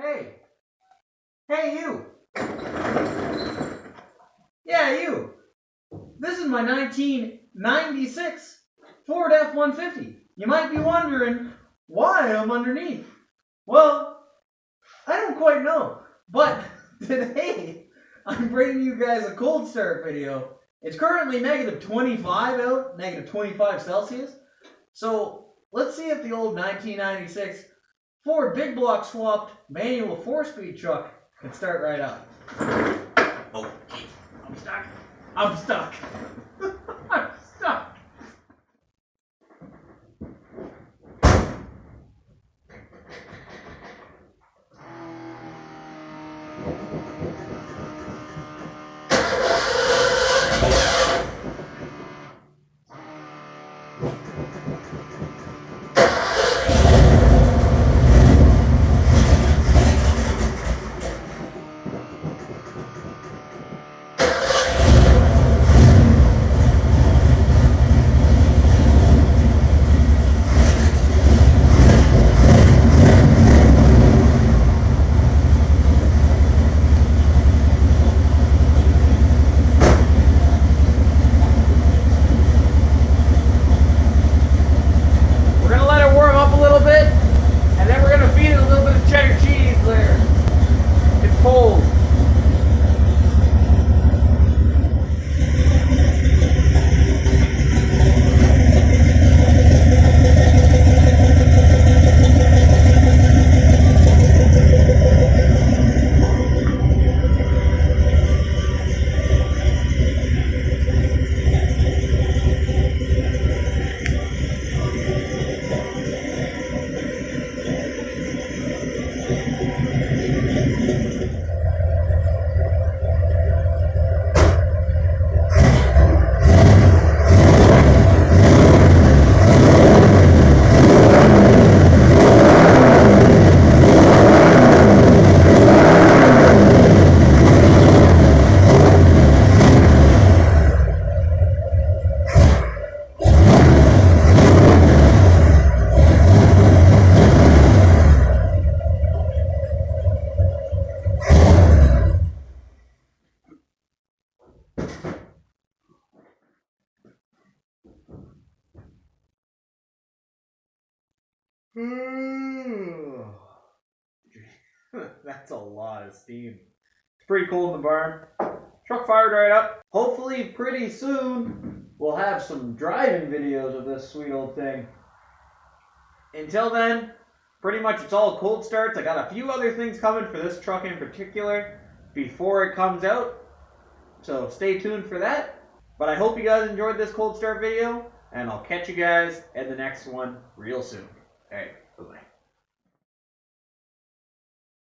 Hey! Hey, you! Yeah, you! This is my 1996 Ford F-150. You might be wondering why I'm underneath. Well, I don't quite know. But today, I'm bringing you guys a cold start video. It's currently negative 25 out, negative 25 Celsius. So let's see if the old 1996 Ford big block swapped manual 4-speed truck can start right up. Oh, I'm stuck. I'm stuck. I'm stuck. Cold. That's a lot of steam. It's pretty cold in the barn. Truck fired right up. Hopefully pretty soon we'll have some driving videos of this sweet old thing. Until then, pretty much it's all cold starts. I got a few other things coming for this truck in particular before it comes out. So stay tuned for that. But I hope you guys enjoyed this cold start video, and I'll catch you guys in the next one real soon. Alright, bye-bye.